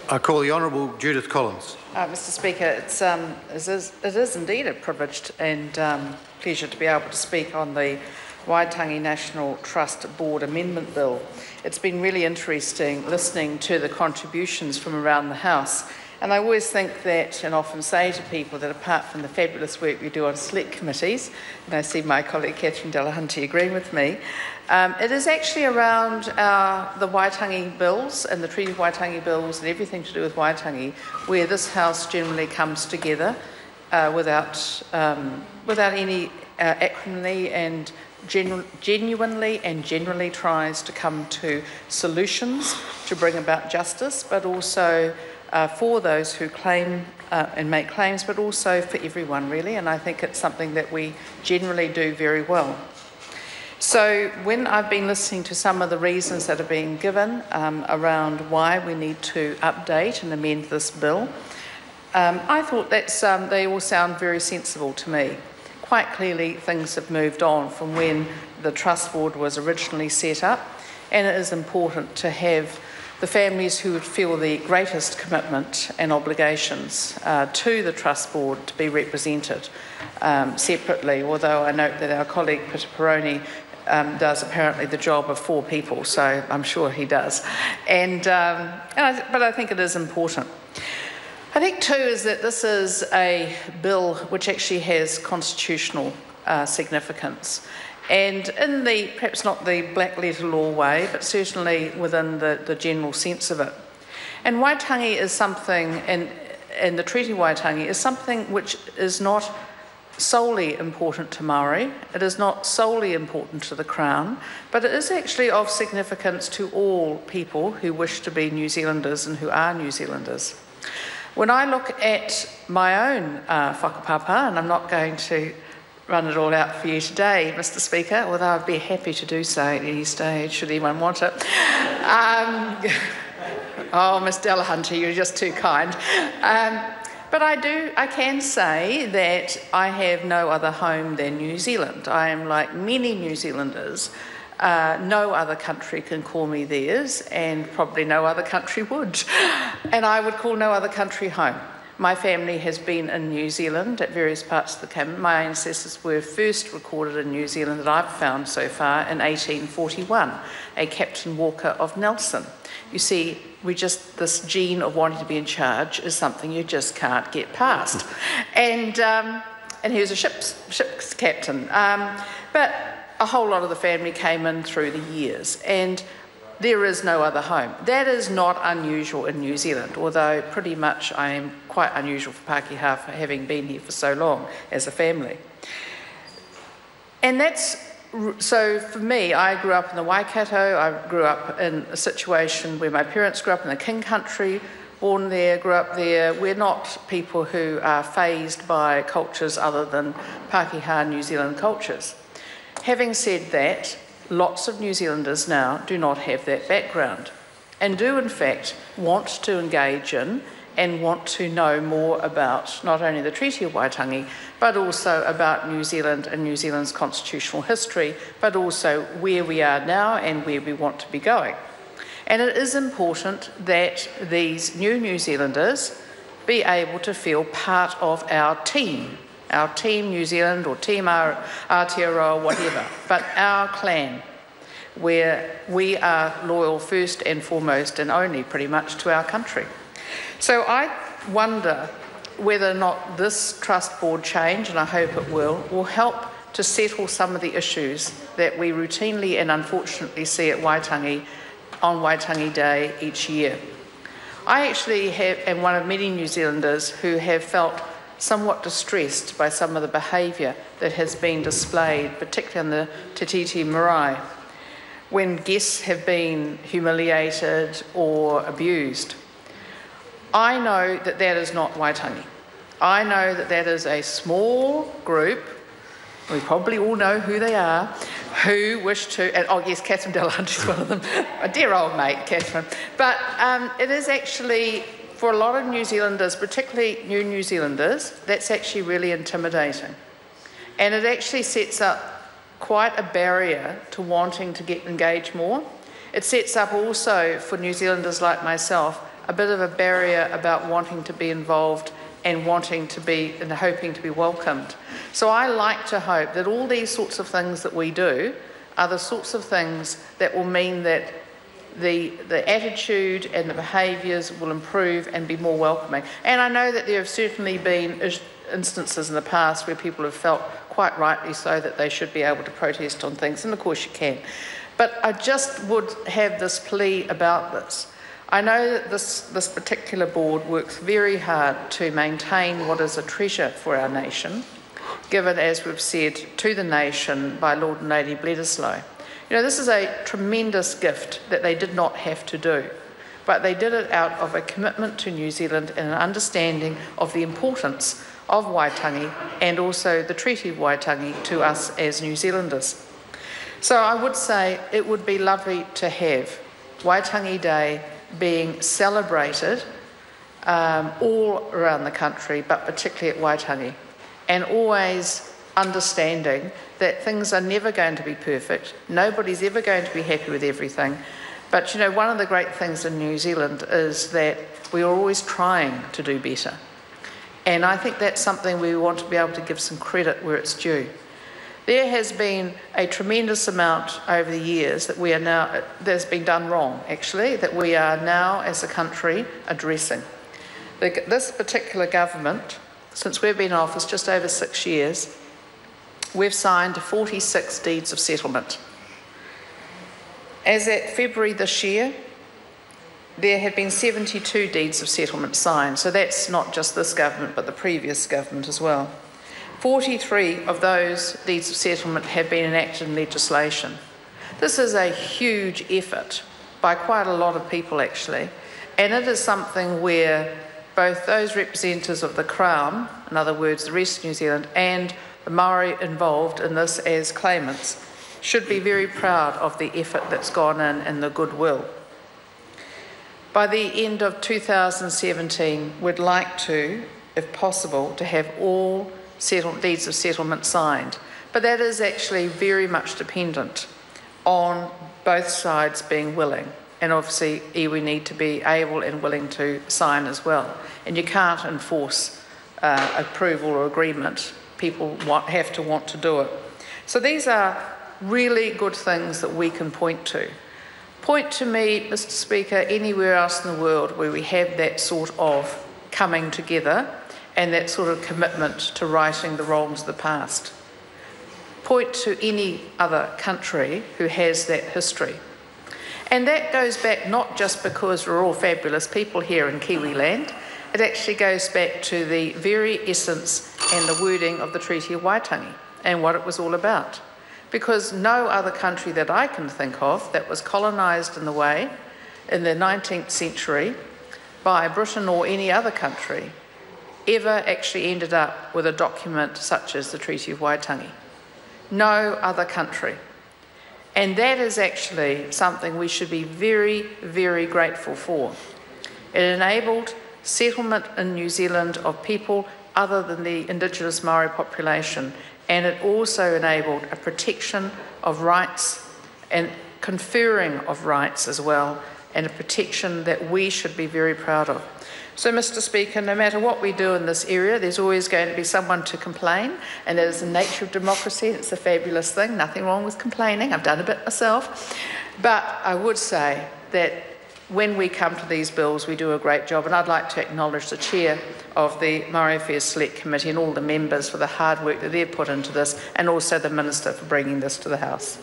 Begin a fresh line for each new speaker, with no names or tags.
I call the Honourable Judith Collins.
Mr Speaker, it is indeed a privilege and pleasure to be able to speak on the Waitangi National Trust Board Amendment Bill. It's been really interesting listening to the contributions from around the House. And I always think that, and often say to people, that apart from the fabulous work we do on select committees, and I see my colleague Catherine Delahunty agreeing with me, it is actually around the Waitangi bills and the Treaty of Waitangi bills and everything to do with Waitangi where this House generally comes together without any acrimony and genuinely and generally tries to come to solutions to bring about justice, but also for those who claim and make claims, but also for everyone really, and I think it's something that we generally do very well. So when I've been listening to some of the reasons that are being given around why we need to update and amend this bill, I thought that they all sound very sensible to me. Quite clearly things have moved on from when the Trust Board was originally set up, and it is important to have the families who would feel the greatest commitment and obligations to the Trust Board to be represented separately, although I note that our colleague Peter Peroni does apparently the job of 4 people, so I'm sure he does. But I think it is important. I think too is that this is a bill which actually has constitutional significance. And in the, perhaps not the black letter law way, but certainly within the general sense of it. And Waitangi is something, and the Treaty of Waitangi is something which is not solely important to Maori, it is not solely important to the Crown, but it is actually of significance to all people who wish to be New Zealanders and who are New Zealanders. When I look at my own whakapapa, and I'm not going to run it all out for you today, Mr Speaker, although I'd be happy to do so at any stage, should anyone want it. Oh, Miss Delahunty, you're just too kind. But I can say that I have no other home than New Zealand. I am like many New Zealanders. No other country can call me theirs, and probably no other country would. And I would call no other country home. My family has been in New Zealand at various parts of the Cabinet. My ancestors were first recorded in New Zealand that I've found so far in 1841, a Captain Walker of Nelson. You see, this gene of wanting to be in charge is something you just can't get past. And he was a ship's captain. But a whole lot of the family came in through the years, and there is no other home. That is not unusual in New Zealand, although pretty much I am quite unusual for Pākehā for having been here for so long as a family. And so for me, I grew up in the Waikato. I grew up in a situation where my parents grew up in the King Country, born there, grew up there. We're not people who are fazed by cultures other than Pākehā New Zealand cultures. Having said that, lots of New Zealanders now do not have that background and do in fact want to engage in and want to know more about not only the Treaty of Waitangi, but also about New Zealand and New Zealand's constitutional history, but also where we are now and where we want to be going. And it is important that these New Zealanders be able to feel part of our team New Zealand or Team Aotearoa, whatever, but our clan, where we are loyal first and foremost and only pretty much to our country. So I wonder whether or not this Trust Board change, and I hope it will help to settle some of the issues that we routinely and unfortunately see at Waitangi on Waitangi Day each year. I actually am one of many New Zealanders who have felt somewhat distressed by some of the behaviour that has been displayed, particularly on the Te Titi Marae, when guests have been humiliated or abused. I know that that is not Waitangi. I know that that is a small group, we probably all know who they are, who wish to, and oh yes, Catherine Delahunty is one of them, a dear old mate, Catherine. But it is actually, for a lot of New Zealanders, particularly New Zealanders, that's actually really intimidating. And it actually sets up quite a barrier to wanting to get engaged more. It sets up also, for New Zealanders like myself, a bit of a barrier about wanting to be involved and wanting to be and hoping to be welcomed. So I like to hope that all these sorts of things that we do are the sorts of things that will mean that the attitude and the behaviours will improve and be more welcoming. And I know that there have certainly been instances in the past where people have felt, quite rightly so, that they should be able to protest on things, and of course you can. But I just would have this plea about this. I know that this particular board works very hard to maintain what is a treasure for our nation, given, as we've said, to the nation by Lord and Lady Bledisloe. You know, this is a tremendous gift that they did not have to do, but they did it out of a commitment to New Zealand and an understanding of the importance of Waitangi and also the Treaty of Waitangi to us as New Zealanders. So I would say it would be lovely to have Waitangi Day being celebrated all around the country, but particularly at Waitangi, and always understanding that things are never going to be perfect. Nobody's ever going to be happy with everything. But you know, one of the great things in New Zealand is that we are always trying to do better. And I think that's something we want to be able to give some credit where it's due. There has been a tremendous amount over the years that we are now, that's been done wrong actually, that we are now as a country addressing. This particular government, since we've been in office just over 6 years, we've signed 46 deeds of settlement. As at February this year, there have been 72 deeds of settlement signed, so that's not just this government but the previous government as well. 43 of those deeds of settlement have been enacted in legislation. This is a huge effort by quite a lot of people actually, and it is something where both those representatives of the Crown, in other words the rest of New Zealand, and the Maori involved in this as claimants should be very proud of the effort that's gone in and the goodwill. By the end of 2017, we'd like to, if possible, to have all deeds of settlement signed. But that is actually very much dependent on both sides being willing. And obviously, iwi need to be able and willing to sign as well. And you can't enforce approval or agreement. People have to want to do it. So these are really good things that we can point to. Point to me, Mr. Speaker, anywhere else in the world where we have that sort of coming together and that sort of commitment to righting the wrongs of the past. Point to any other country who has that history. And that goes back not just because we're all fabulous people here in Kiwi land, it actually goes back to the very essence and the wording of the Treaty of Waitangi and what it was all about. Because no other country that I can think of that was colonised in the way in the 19th century by Britain or any other country ever actually ended up with a document such as the Treaty of Waitangi. No other country. And that is actually something we should be very, very grateful for. It enabled settlement in New Zealand of people other than the Indigenous Maori population, and it also enabled a protection of rights and conferring of rights as well, and a protection that we should be very proud of. So, Mr. Speaker, no matter what we do in this area, there's always going to be someone to complain, and that is the nature of democracy. It's a fabulous thing, nothing wrong with complaining. I've done a bit myself. But I would say that when we come to these bills, we do a great job, and I'd like to acknowledge the chair of the Maori Affairs Select Committee and all the members for the hard work that they've put into this, and also the Minister for bringing this to the House.